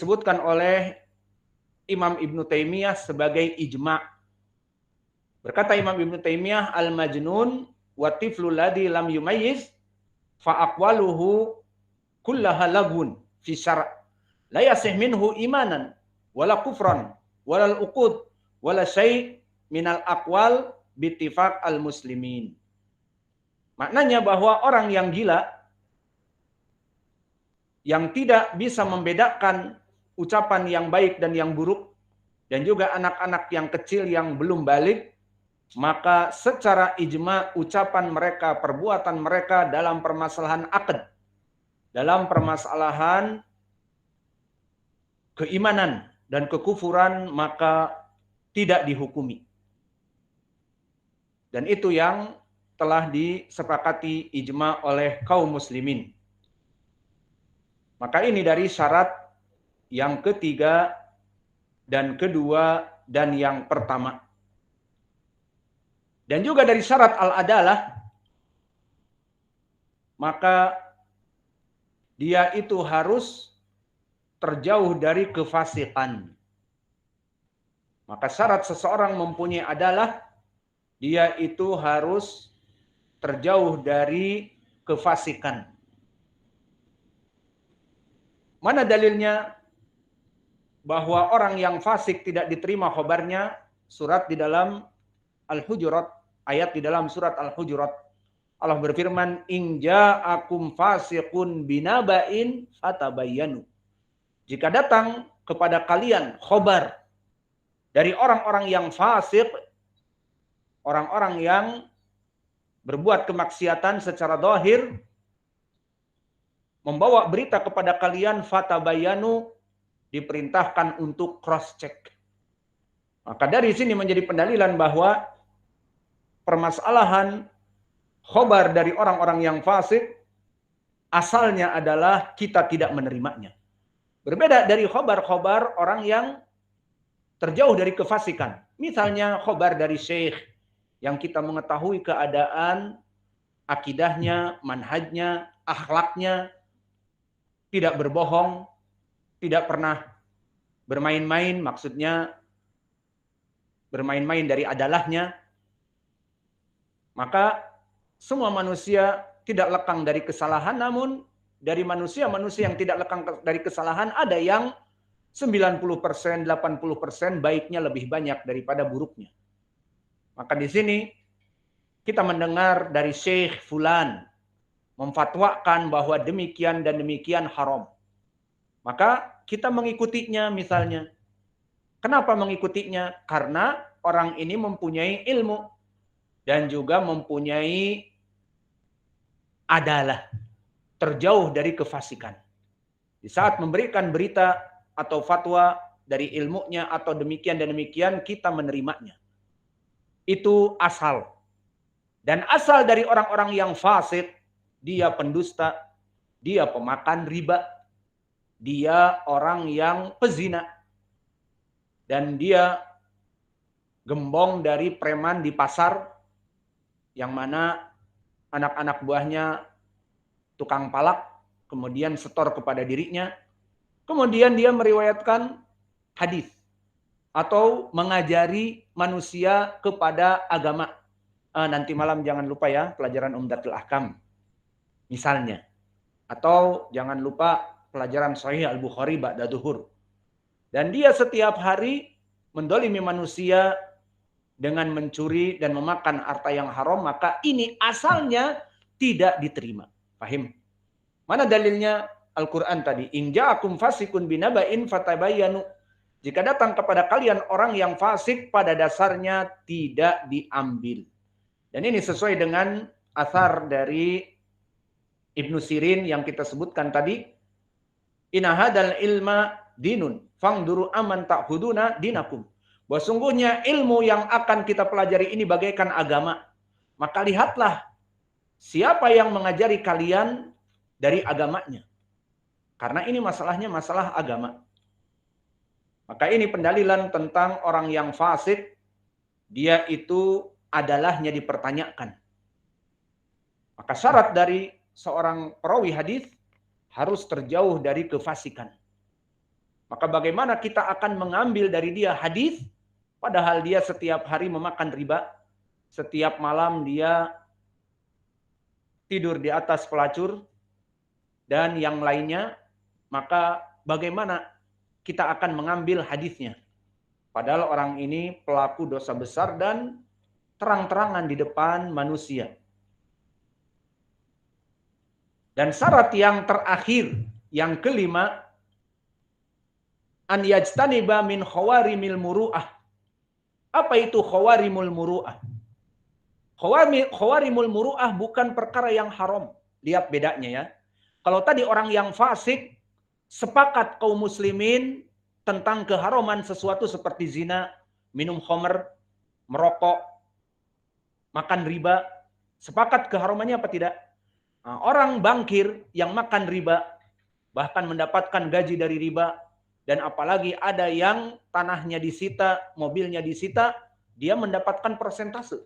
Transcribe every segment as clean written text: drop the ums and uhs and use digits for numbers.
disebutkan oleh Imam Ibnu Taimiyah sebagai ijma'. Berkata Imam Ibnu Taimiyah, al-majnun wa tiflul ladzi lam yumayyiz fa aqwaluhu kullaha lagun fi syara' la yasih minhu imanan wala kufran wala uqud wala syai' minal aqwal bittifaq al-muslimin. Maknanya bahwa orang yang gila yang tidak bisa membedakan ucapan yang baik dan yang buruk, dan juga anak-anak yang kecil yang belum balik, maka secara ijma ucapan mereka, perbuatan mereka dalam permasalahan akad, dalam permasalahan keimanan dan kekufuran, maka tidak dihukumi. Dan itu yang telah disepakati ijma oleh kaum muslimin. Maka ini dari syarat yang ketiga dan kedua dan yang pertama. Dan juga dari syarat al-adalah, maka dia itu harus terjauh dari kefasikan. Maka syarat seseorang mempunyai adalah, dia itu harus terjauh dari kefasikan. Mana dalilnya bahwa orang yang fasik tidak diterima khabarnya? Surat di dalam Al-Hujurat, ayat di dalam surat Al-Hujurat. Allah berfirman, "In ja'akum fasiqun binaba'in fatabayyanu." Jika datang kepada kalian khabar dari orang-orang yang fasik, orang-orang yang berbuat kemaksiatan secara zahir, membawa berita kepada kalian, fatabayyanu, diperintahkan untuk cross check. Maka dari sini menjadi pendalilan bahwa permasalahan khobar dari orang-orang yang fasik asalnya adalah kita tidak menerimanya. Berbeda dari khobar-khobar orang yang terjauh dari kefasikan. Misalnya khobar dari syekh yang kita mengetahui keadaan akidahnya, manhajnya, akhlaknya, tidak berbohong, tidak pernah bermain-main, maksudnya bermain-main dari adalahnya. Maka semua manusia tidak lekang dari kesalahan, namun dari manusia-manusia yang tidak lekang dari kesalahan ada yang 90%, 80% baiknya lebih banyak daripada buruknya. Maka di sini kita mendengar dari Syekh Fulan memfatwakan bahwa demikian dan demikian haram. Maka kita mengikutinya misalnya. Kenapa mengikutinya? Karena orang ini mempunyai ilmu dan juga mempunyai adalah terjauh dari kefasikan. Di saat memberikan berita atau fatwa dari ilmunya atau demikian dan demikian, kita menerimanya. Itu asal. Dan asal dari orang-orang yang fasik, dia pendusta, dia pemakan riba, dia orang yang pezina, dan dia gembong dari preman di pasar, yang mana anak-anak buahnya tukang palak, kemudian setor kepada dirinya, kemudian dia meriwayatkan hadis atau mengajari manusia kepada agama. Nanti malam jangan lupa ya pelajaran Umdatul Ahkam misalnya, atau jangan lupa pelajaran Sahih Al-Bukhari ba'da duhur. Dan dia setiap hari mendolimi manusia dengan mencuri dan memakan harta yang haram, maka ini asalnya tidak diterima. Paham? Mana dalilnya? Al-Quran tadi. In ja'akum fasikun binaba'in fatabayyanu. Jika datang kepada kalian orang yang fasik, pada dasarnya tidak diambil. Dan ini sesuai dengan asar dari Ibnu Sirin yang kita sebutkan tadi. Inna hadal ilma dinun, fangduru aman ta'khuduna dinakum. Bahwa sungguhnya ilmu yang akan kita pelajari ini bagaikan agama. Maka lihatlah siapa yang mengajari kalian dari agamanya. Karena ini masalahnya masalah agama. Maka ini pendalilan tentang orang yang fasik, dia itu adalahnya dipertanyakan. Maka syarat dari seorang perawi hadis harus terjauh dari kefasikan. Maka bagaimana kita akan mengambil dari dia hadis padahal dia setiap hari memakan riba, setiap malam dia tidur di atas pelacur dan yang lainnya, maka bagaimana kita akan mengambil hadisnya? Padahal orang ini pelaku dosa besar dan terang-terangan di depan manusia. Dan syarat yang terakhir, yang kelima, an yajtaniba min khawarimil muru'ah. Apa itu khawarimul muru'ah? Khawarimul muru'ah bukan perkara yang haram. Lihat bedanya ya. Kalau tadi orang yang fasik, sepakat kaum muslimin tentang keharaman sesuatu seperti zina, minum khamr, merokok, makan riba. Sepakat keharamannya apa tidak? Nah, orang bangkir yang makan riba, bahkan mendapatkan gaji dari riba, dan apalagi ada yang tanahnya disita, mobilnya disita, dia mendapatkan persentase.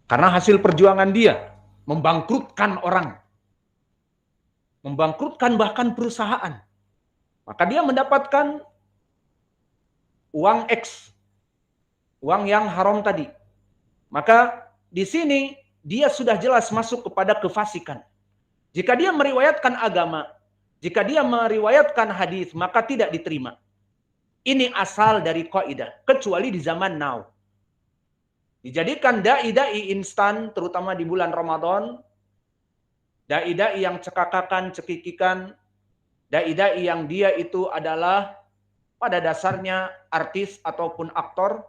Karena hasil perjuangan dia membangkrutkan orang. Membangkrutkan bahkan perusahaan. Maka dia mendapatkan uang X. Uang yang haram tadi. Maka di sini dia sudah jelas masuk kepada kefasikan. Jika dia meriwayatkan agama, jika dia meriwayatkan hadis, maka tidak diterima. Ini asal dari kaidah, kecuali di zaman now. Dijadikan dai-dai instan, terutama di bulan Ramadan, dai-dai yang cekakakan, cekikikan, dai-dai yang dia itu adalah pada dasarnya artis ataupun aktor,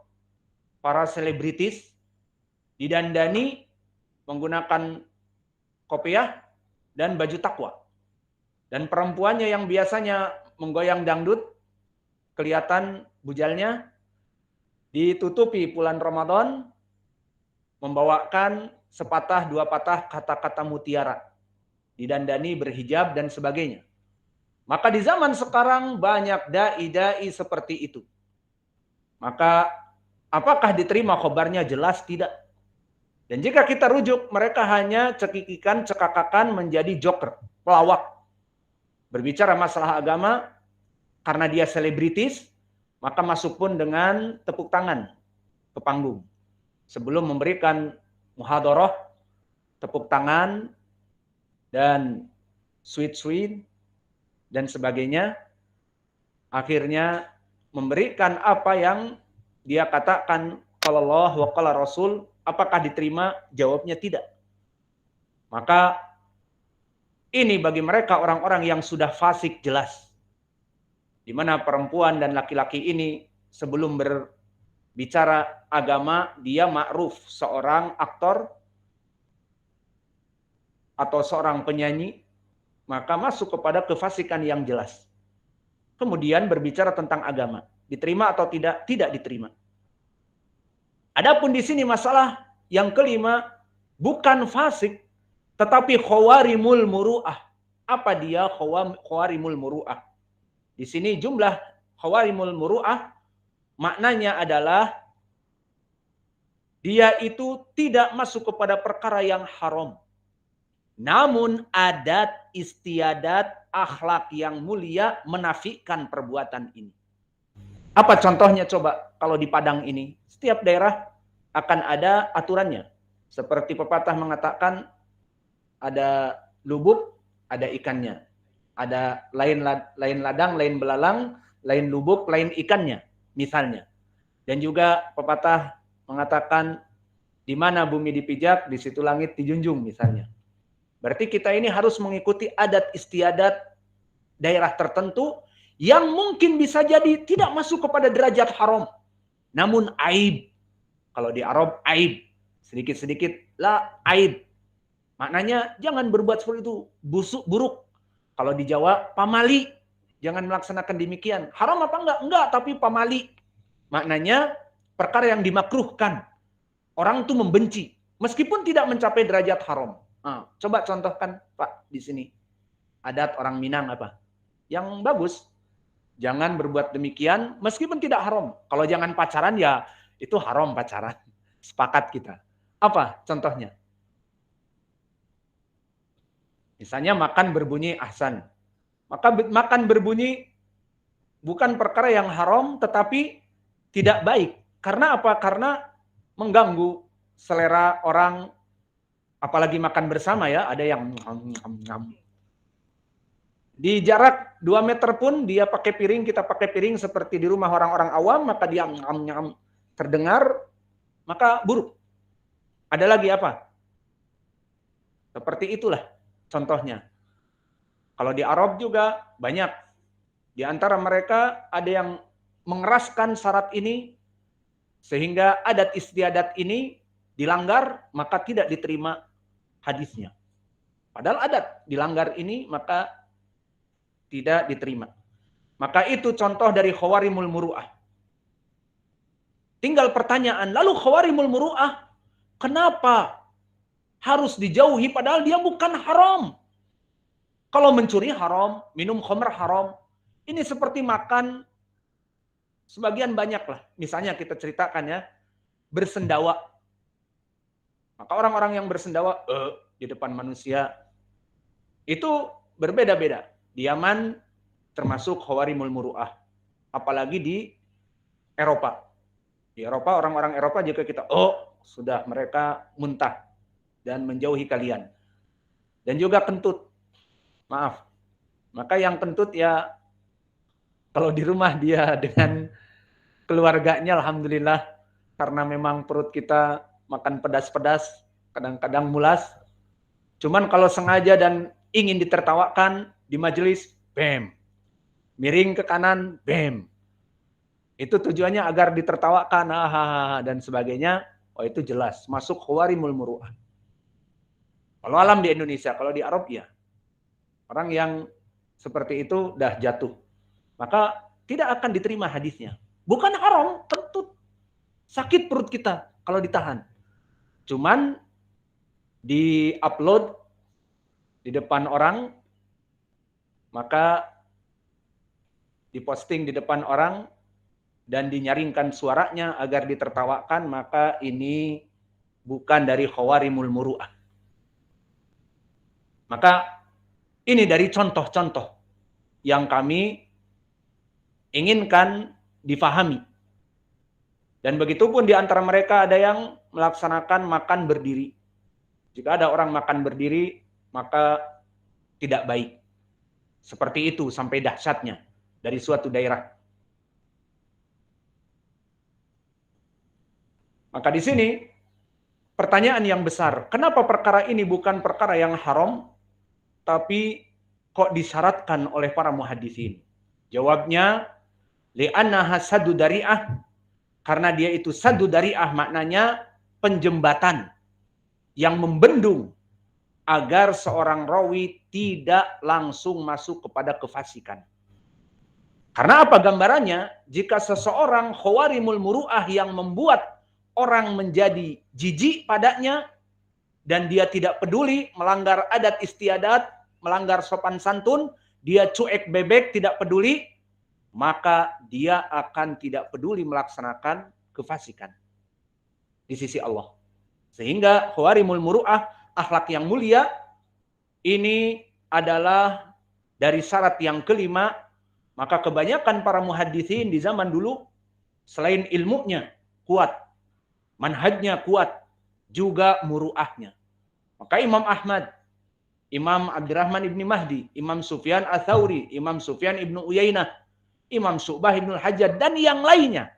para selebritis, didandani menggunakan kopiah dan baju takwa. Dan perempuannya yang biasanya menggoyang dangdut, kelihatan bujalnya, ditutupi bulan Ramadan, membawakan sepatah dua patah kata-kata mutiara, didandani berhijab dan sebagainya. Maka di zaman sekarang banyak dai-dai seperti itu. Maka apakah diterima khobarnya? Jelas tidak. Dan jika kita rujuk, mereka hanya cekikikan, cekakakan menjadi joker, pelawak. Berbicara masalah agama, karena dia selebritis, maka masuk pun dengan tepuk tangan ke panggung. Sebelum memberikan muhadharah, tepuk tangan, dan sweet-sweet, dan sebagainya, akhirnya memberikan apa yang dia katakan, qala Allah wa qala Rasul. Apakah diterima? Jawabnya tidak. Maka ini bagi mereka orang-orang yang sudah fasik jelas. Di mana perempuan dan laki-laki ini sebelum berbicara agama, dia ma'ruf seorang aktor atau seorang penyanyi, maka masuk kepada kefasikan yang jelas. Kemudian berbicara tentang agama, diterima atau tidak? Tidak diterima. Adapun di sini masalah yang kelima, bukan fasik, tetapi khawarimul muru'ah. Apa dia khawarimul muru'ah? Di sini jumlah khawarimul muru'ah maknanya adalah dia itu tidak masuk kepada perkara yang haram. Namun adat istiadat akhlak yang mulia menafikan perbuatan ini. Apa contohnya coba kalau di Padang ini? Setiap daerah akan ada aturannya. Seperti pepatah mengatakan ada lubuk, ada ikannya. Ada lain ladang, lain belalang, lain lubuk, lain ikannya, misalnya. Dan juga pepatah mengatakan di mana bumi dipijak, di situ langit dijunjung, misalnya. Berarti kita ini harus mengikuti adat istiadat daerah tertentu yang mungkin bisa jadi tidak masuk kepada derajat haram. Namun aib. Kalau di Arab aib. Sedikit-sedikit lah aib. Maknanya jangan berbuat seperti itu. Busuk, buruk. Kalau di Jawa pamali. Jangan melaksanakan demikian. Haram apa enggak? Enggak, tapi pamali. Maknanya perkara yang dimakruhkan. Orang itu membenci. Meskipun tidak mencapai derajat haram. Nah, coba contohkan Pak di sini. Adat orang Minang apa? Yang bagus. Jangan berbuat demikian meskipun tidak haram. Kalau jangan pacaran ya itu haram pacaran. Sepakat kita. Apa contohnya? Misalnya makan berbunyi ahsan. Maka makan berbunyi bukan perkara yang haram tetapi tidak baik. Karena apa? Karena mengganggu selera orang, apalagi makan bersama ya, ada yang di jarak 2 meter pun dia pakai piring, kita pakai piring seperti di rumah orang-orang awam, maka dia terdengar, maka buruk. Ada lagi apa? Seperti itulah contohnya. Kalau di Arab juga banyak. Di antara mereka ada yang mengeraskan syarat ini sehingga adat istiadat ini dilanggar, maka tidak diterima hadisnya. Padahal adat dilanggar ini maka tidak diterima. Maka itu contoh dari khawarimul muru'ah. Tinggal pertanyaan, lalu khawarimul muru'ah kenapa harus dijauhi padahal dia bukan haram? Kalau mencuri haram, minum khamr haram. Ini seperti makan, sebagian banyak lah. Misalnya kita ceritakan ya, bersendawa. Maka orang-orang yang bersendawa di depan manusia, itu berbeda-beda. Di Yaman termasuk khawarimul muru'ah. Apalagi di Eropa. Di Eropa, orang-orang Eropa jika kita, sudah mereka muntah dan menjauhi kalian. Dan juga kentut. Maaf. Maka yang kentut ya, kalau di rumah dia dengan keluarganya, alhamdulillah, karena memang perut kita makan pedas-pedas, kadang-kadang mulas. Cuman kalau sengaja dan ingin ditertawakan di majelis, bam. Miring ke kanan, bam. Itu tujuannya agar ditertawakan, dan sebagainya. Itu jelas, masuk khawarimul muru'ah. Kalau alam di Indonesia, kalau di Arab ya. Orang yang seperti itu dah jatuh. Maka tidak akan diterima hadisnya. Bukan haram, kentut. Sakit perut kita kalau ditahan. Cuman di-upload di depan orang, maka diposting di depan orang, dan dinyaringkan suaranya agar ditertawakan, maka ini bukan dari khawarimul muru'ah. Maka ini dari contoh-contoh yang kami inginkan difahami. Dan begitu pun di antara mereka ada yang melaksanakan makan berdiri. Jika ada orang makan berdiri, maka tidak baik. Seperti itu sampai dahsyatnya dari suatu daerah. Maka di sini pertanyaan yang besar, kenapa perkara ini bukan perkara yang haram, tapi kok disyaratkan oleh para muhaddisin? Jawabnya, li'annaha saddu dari'ah, karena dia itu saddu dari'ah, maknanya penjembatan yang membendung agar seorang rawi tidak langsung masuk kepada kefasikan. Karena apa gambarannya? Jika seseorang khawarimul muru'ah yang membuat orang menjadi jijik padanya, dan dia tidak peduli, melanggar adat istiadat, melanggar sopan santun, dia cuek bebek, tidak peduli, maka dia akan tidak peduli melaksanakan kefasikan di sisi Allah. Sehingga khawarimul muru'ah, akhlak yang mulia, ini adalah dari syarat yang kelima. Maka kebanyakan para muhaddisin di zaman dulu, selain ilmunya kuat, manhajnya kuat, juga muru'ahnya. Maka Imam Ahmad, Imam Abdurrahman ibn Mahdi, Imam Sufyan Ats-Tsauri, Imam Sufyan ibn Uyainah, Imam Syu'bah ibn Hajjaj, dan yang lainnya.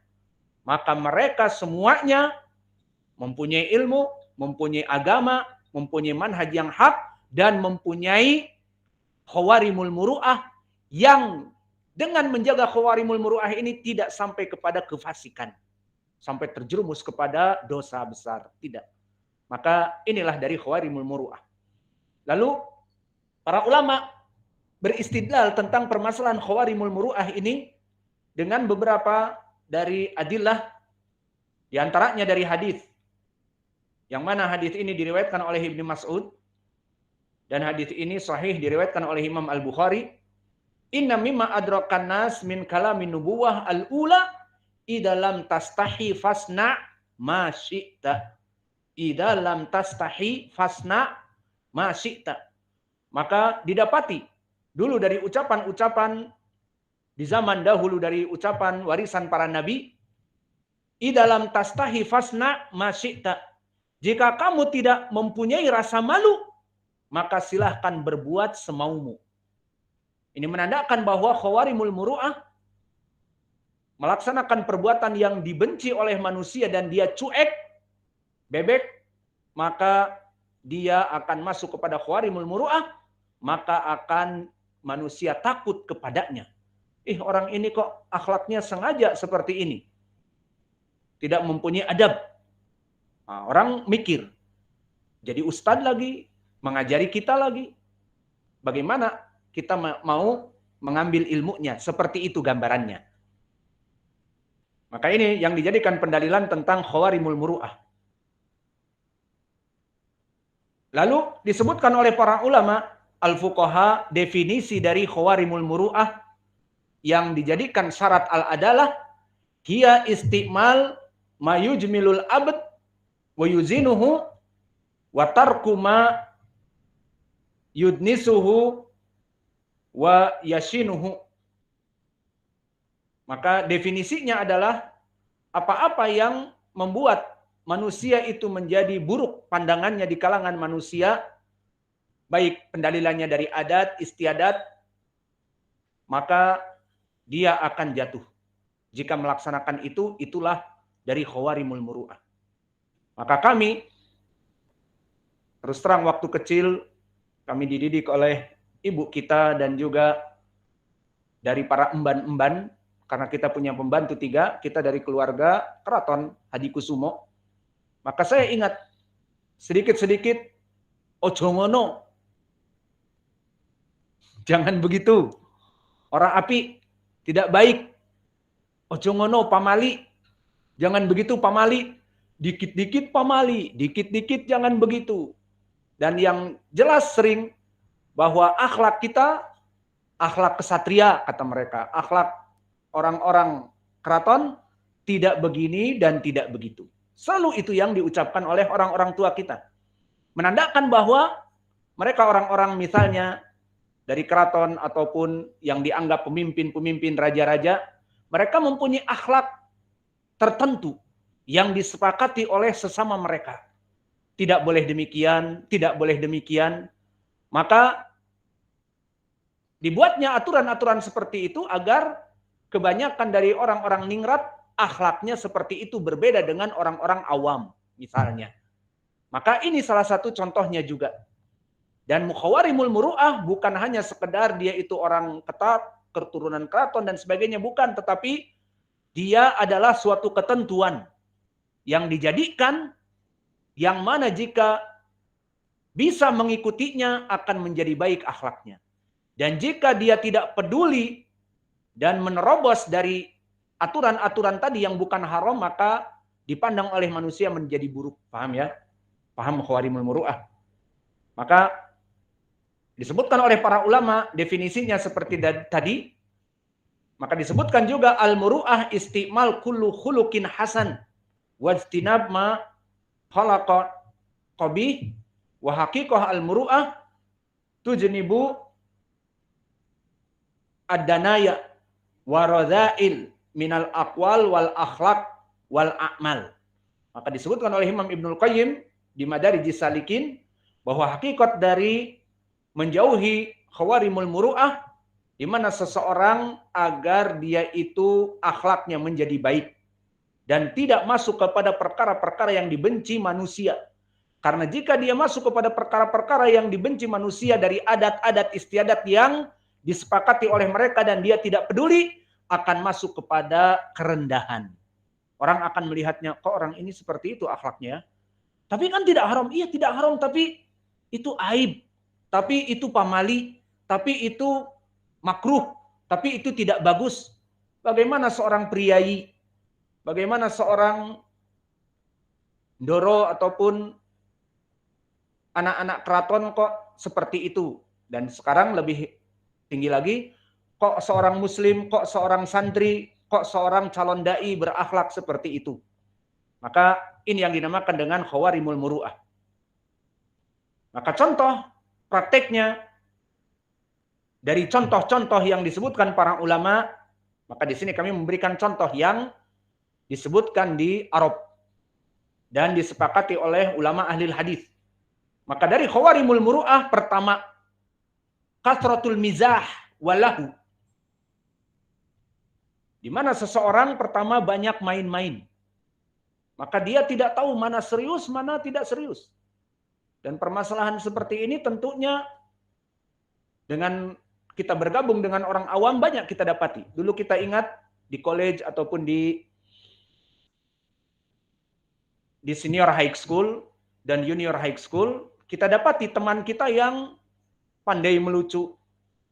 Maka mereka semuanya mempunyai ilmu, mempunyai agama, mempunyai manhaj yang hak, dan mempunyai khawarimul muru'ah yang dengan menjaga khawarimul muru'ah ini tidak sampai kepada kefasikan. Sampai terjerumus kepada dosa besar. Tidak. Maka inilah dari khawarimul muru'ah. Lalu para ulama beristidlal tentang permasalahan khawarimul muru'ah ini dengan beberapa dari adillah, di antaranya dari hadis. Yang mana hadis ini diriwayatkan oleh Ibnu Mas'ud, dan hadis ini sahih diriwayatkan oleh Imam Al-Bukhari. Inna mimma adrakan nas min kalamin nubuwah al-ula idza lam tastahi fasna ma syi'ta. Idza lam tastahi fasna ma syi'ta. Maka didapati dulu dari ucapan-ucapan di zaman dahulu dari ucapan warisan para nabi, idalam tastahi fasna masyita. Jika kamu tidak mempunyai rasa malu, maka silahkan berbuat semaumu. Ini menandakan bahwa khawarimul muru'ah melaksanakan perbuatan yang dibenci oleh manusia dan dia cuek, bebek, maka dia akan masuk kepada khawarimul muru'ah, maka akan manusia takut kepadanya. Orang ini kok akhlaknya sengaja seperti ini. Tidak mempunyai adab. Nah, orang mikir, jadi ustadz lagi, mengajari kita lagi. Bagaimana kita mau mengambil ilmunya? Seperti itu gambarannya. Maka ini yang dijadikan pendalilan tentang khawarimul muru'ah. Lalu disebutkan oleh para ulama al-fuqaha definisi dari khawarimul muru'ah yang dijadikan syarat al-adalah hiya istimal mayujmilul abd wa yuzinuhu wa tarku ma yudnisuhu wa yashinuhu. Maka definisinya adalah apa-apa yang membuat manusia itu menjadi buruk pandangannya di kalangan manusia, baik pendalilannya dari adat, istiadat, maka dia akan jatuh. Jika melaksanakan itu, itulah dari khawarimul muru'ah. Maka kami, terus terang waktu kecil, kami dididik oleh ibu kita dan juga dari para emban-emban, karena kita punya pembantu 3, kita dari keluarga Keraton Haji Kusumo. Maka saya ingat sedikit-sedikit, ojo ngono. Jangan begitu. Orang api tidak baik. Ojo ngono pamali. Jangan begitu pamali. Dikit-dikit pamali, dikit-dikit jangan begitu. Dan yang jelas sering bahwa akhlak kita, akhlak kesatria kata mereka, akhlak orang-orang keraton tidak begini dan tidak begitu. Selalu itu yang diucapkan oleh orang-orang tua kita. Menandakan bahwa mereka orang-orang misalnya dari keraton ataupun yang dianggap pemimpin-pemimpin raja-raja, mereka mempunyai akhlak tertentu yang disepakati oleh sesama mereka. Tidak boleh demikian, tidak boleh demikian. Maka dibuatnya aturan-aturan seperti itu agar kebanyakan dari orang-orang ningrat akhlaknya seperti itu berbeda dengan orang-orang awam misalnya. Maka ini salah satu contohnya juga. Dan khawarimul muru'ah bukan hanya sekedar dia itu orang ketat, keturunan keraton dan sebagainya, bukan, tetapi dia adalah suatu ketentuan yang dijadikan yang mana jika bisa mengikutinya akan menjadi baik akhlaknya. Dan jika dia tidak peduli dan menerobos dari aturan-aturan tadi yang bukan haram, maka dipandang oleh manusia menjadi buruk. Paham ya? Paham khawarimul muru'ah. Maka disebutkan oleh para ulama definisinya seperti tadi. Maka disebutkan juga al-muru'ah istimal kullu khuluqin hasan wajtinab ma khalaqa qabih wa haqiqah al-muru'ah tujnibu ad-danaya wa radha'il minal aqwal wal akhlaq wal a'mal. Maka disebutkan oleh Imam Ibnul Qayyim di Madarijis Salikin bahwa hakikat dari menjauhi khawarimul muru'ah di mana seseorang agar dia itu akhlaknya menjadi baik dan tidak masuk kepada perkara-perkara yang dibenci manusia. Karena jika dia masuk kepada perkara-perkara yang dibenci manusia dari adat-adat istiadat yang disepakati oleh mereka dan dia tidak peduli, akan masuk kepada kerendahan. Orang akan melihatnya, kok orang ini seperti itu akhlaknya. Tapi kan tidak haram. Iya tidak haram, tapi itu aib. Tapi itu pamali. Tapi itu makruh. Tapi itu tidak bagus. Bagaimana seorang priayi, bagaimana seorang ndoro ataupun anak-anak keraton kok seperti itu. Dan sekarang lebih tinggi lagi, kok seorang muslim, kok seorang santri, kok seorang calon dai berakhlak seperti itu. Maka ini yang dinamakan dengan khawarimul muru'ah. Maka contoh prakteknya dari contoh-contoh yang disebutkan para ulama Maka di sini kami memberikan contoh yang disebutkan di Arab dan disepakati oleh ulama ahli hadis. Maka dari khawarimul muru'ah pertama, kasratul mizah walahu. Di mana seseorang pertama banyak main-main. Maka dia tidak tahu mana serius, mana tidak serius. Dan permasalahan seperti ini tentunya dengan kita bergabung dengan orang awam banyak kita dapati. Dulu kita ingat di college ataupun di senior high school dan junior high school, kita dapati teman kita yang pandai melucu.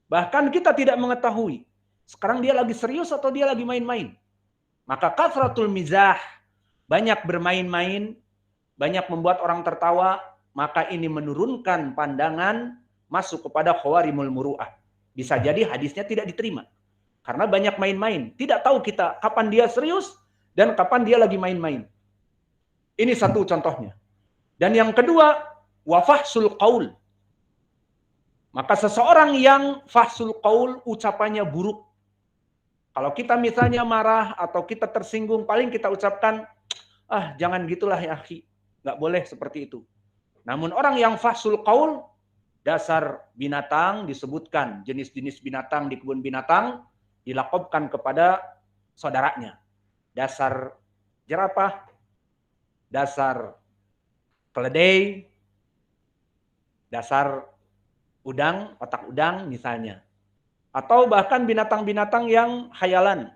Bahkan kita tidak mengetahui sekarang dia lagi serius atau dia lagi main-main. Maka kasratul mizah, banyak bermain-main, banyak membuat orang tertawa, maka ini menurunkan pandangan masuk kepada khawarimul muru'ah. Bisa jadi hadisnya tidak diterima. Karena banyak main-main. Tidak tahu kita kapan dia serius dan kapan dia lagi main-main. Ini satu contohnya. Dan yang kedua, wafahsul qaul. Maka seseorang yang fahsul qaul, ucapannya buruk. Kalau kita misalnya marah atau kita tersinggung, paling kita ucapkan, jangan gitulah ya akhi. Nggak boleh seperti itu. Namun orang yang fahsul qaul, dasar binatang disebutkan, jenis-jenis binatang di kebun binatang, dilakobkan kepada saudaranya. Dasar jerapah, dasar keledai, dasar udang, otak udang misalnya. Atau bahkan binatang-binatang yang khayalan.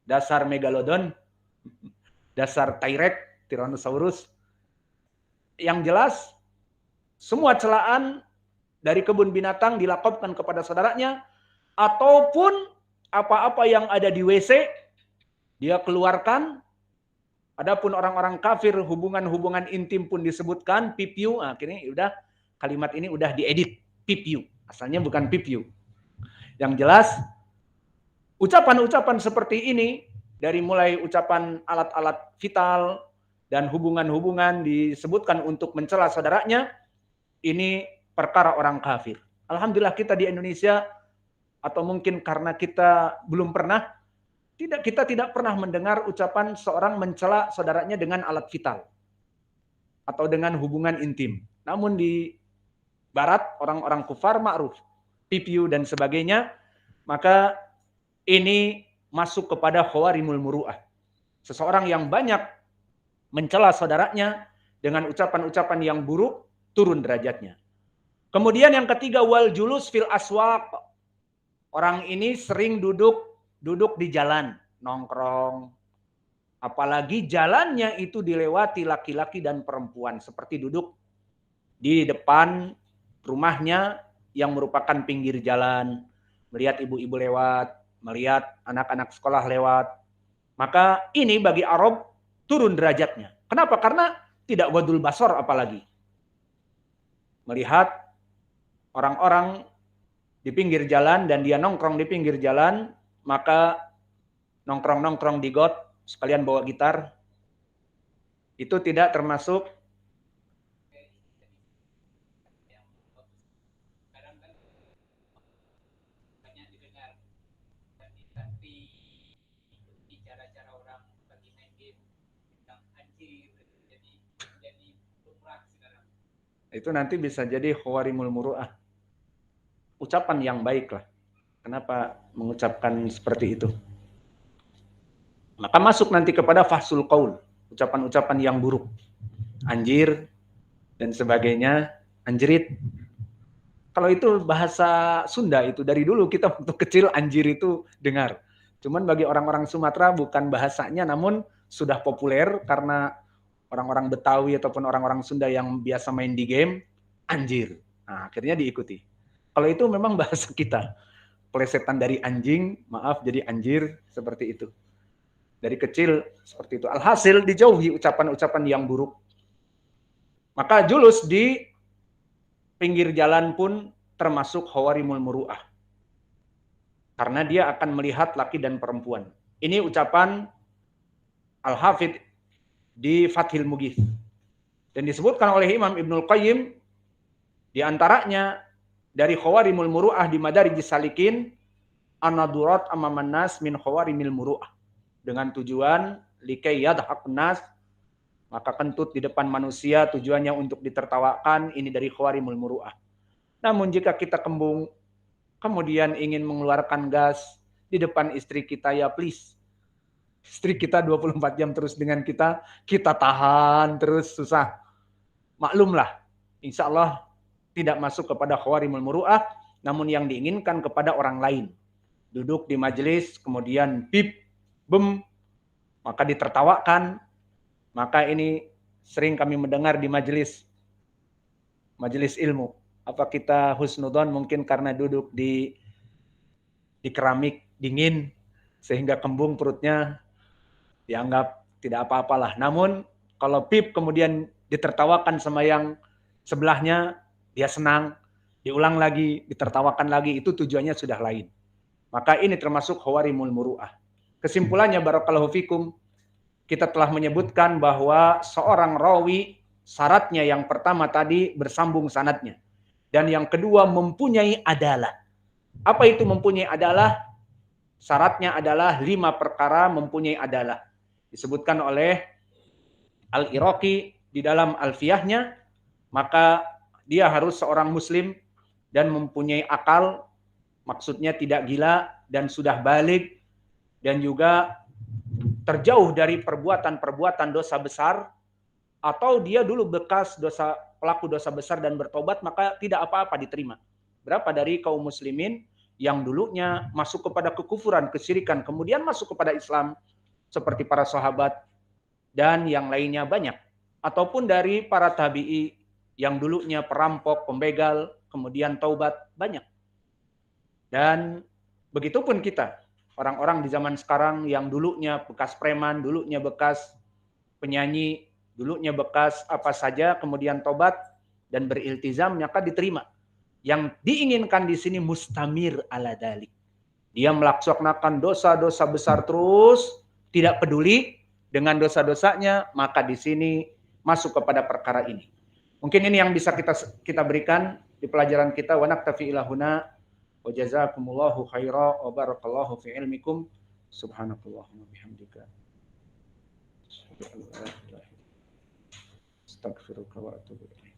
Dasar megalodon, dasar T-Rex, Tyrannosaurus. Yang jelas, semua celaan dari kebun binatang dilakopkan kepada saudaranya, ataupun apa-apa yang ada di WC, dia keluarkan. Adapun orang-orang kafir, hubungan-hubungan intim pun disebutkan, pipiu, akhirnya udah kalimat ini udah diedit, pipiu. Asalnya bukan pipiu. Yang jelas, ucapan-ucapan seperti ini, dari mulai ucapan alat-alat vital dan hubungan-hubungan disebutkan untuk mencela saudaranya, ini perkara orang kafir. Alhamdulillah kita di Indonesia, atau mungkin karena kita belum pernah, kita tidak pernah mendengar ucapan seorang mencela saudaranya dengan alat vital atau dengan hubungan intim. Namun di Barat, orang-orang kufar ma'ruf, pipiu dan sebagainya, maka ini masuk kepada khawarimul muru'ah. Seseorang yang banyak mencela saudaranya dengan ucapan-ucapan yang buruk, turun derajatnya. Kemudian yang ketiga, wal julus fil aswaq. Orang ini sering duduk di jalan, nongkrong. Apalagi jalannya itu dilewati laki-laki dan perempuan. Seperti duduk di depan rumahnya yang merupakan pinggir jalan, melihat ibu-ibu lewat, melihat anak-anak sekolah lewat. Maka ini bagi Arab turun derajatnya. Kenapa? Karena tidak ghadul basar apalagi. Melihat orang-orang di pinggir jalan dan dia nongkrong di pinggir jalan, maka nongkrong-nongkrong di got, sekalian bawa gitar, itu tidak termasuk itu nanti bisa jadi khawarimul muru'ah. Ucapan yang baik lah. Kenapa mengucapkan seperti itu? Maka masuk nanti kepada fahsul qaul, ucapan-ucapan yang buruk. Anjir dan sebagainya, anjrit. Kalau itu bahasa Sunda itu dari dulu kita waktu kecil anjir itu dengar. Cuman bagi orang-orang Sumatera bukan bahasanya, namun sudah populer karena orang-orang Betawi ataupun orang-orang Sunda yang biasa main di game, anjir. Nah, akhirnya diikuti. Kalau itu memang bahasa kita. Plesetan dari anjing, maaf jadi anjir, seperti itu. Dari kecil seperti itu. Alhasil dijauhi ucapan-ucapan yang buruk. Maka julus di pinggir jalan pun termasuk khawarimul muru'ah. Karena dia akan melihat laki dan perempuan. Ini ucapan Al-Hafidh di Fathil Mughith. Dan disebutkan oleh Imam Ibnul Qayyim, di antaranya dari khawarimul muru'ah di Madarijis Salikin, anadurat amaman nas min khawarimil muru'ah. Dengan tujuan likai yadhaqun nas, maka kentut di depan manusia tujuannya untuk ditertawakan, ini dari khawarimul muru'ah. Namun jika kita kembung kemudian ingin mengeluarkan gas di depan istri kita, ya please. Istri kita 24 jam terus dengan kita tahan terus, susah. Maklumlah, insya Allah tidak masuk kepada khawarimul muru'ah, namun yang diinginkan kepada orang lain. Duduk di majelis, kemudian bip, bem, maka ditertawakan. Maka ini sering kami mendengar di majelis ilmu. Apa kita husnudon mungkin karena duduk di keramik dingin, sehingga kembung perutnya, dianggap tidak apa-apalah. Namun kalau pip kemudian ditertawakan sama yang sebelahnya, dia senang, diulang lagi, ditertawakan lagi, itu tujuannya sudah lain. Maka ini termasuk khawarimul muru'ah. Kesimpulannya, barakallahu fikum, kita telah menyebutkan bahwa seorang rawi syaratnya yang pertama tadi bersambung sanadnya. Dan yang kedua mempunyai adalah. Apa itu mempunyai adalah? Syaratnya adalah 5 perkara mempunyai adalah. Disebutkan oleh Al-Iraqi di dalam Alfiyahnya, maka dia harus seorang muslim dan mempunyai akal, maksudnya tidak gila dan sudah baligh, dan juga terjauh dari perbuatan-perbuatan dosa besar, atau dia dulu bekas pelaku dosa besar dan bertobat, maka tidak apa-apa diterima. Berapa dari kaum muslimin yang dulunya masuk kepada kekufuran, kesyirikan, kemudian masuk kepada Islam, seperti para sahabat dan yang lainnya banyak. Ataupun dari para tabi'i yang dulunya perampok, pembegal, kemudian taubat, banyak. Dan begitupun kita, orang-orang di zaman sekarang yang dulunya bekas preman, dulunya bekas penyanyi, dulunya bekas apa saja, kemudian tobat dan beriltizam, maka diterima. Yang diinginkan di sini mustamir ala dalik. Dia melaksanakan dosa-dosa besar terus, tidak peduli dengan dosa-dosanya, maka di sini masuk kepada perkara ini. Mungkin ini yang bisa kita berikan di pelajaran kita. Wa naktafi ilahuna wa jazakumullahu khaira wa barakallahu fi ilmikum. Subhanakallahumma bihamdika. Astaghfiruka wa atubu ilaik.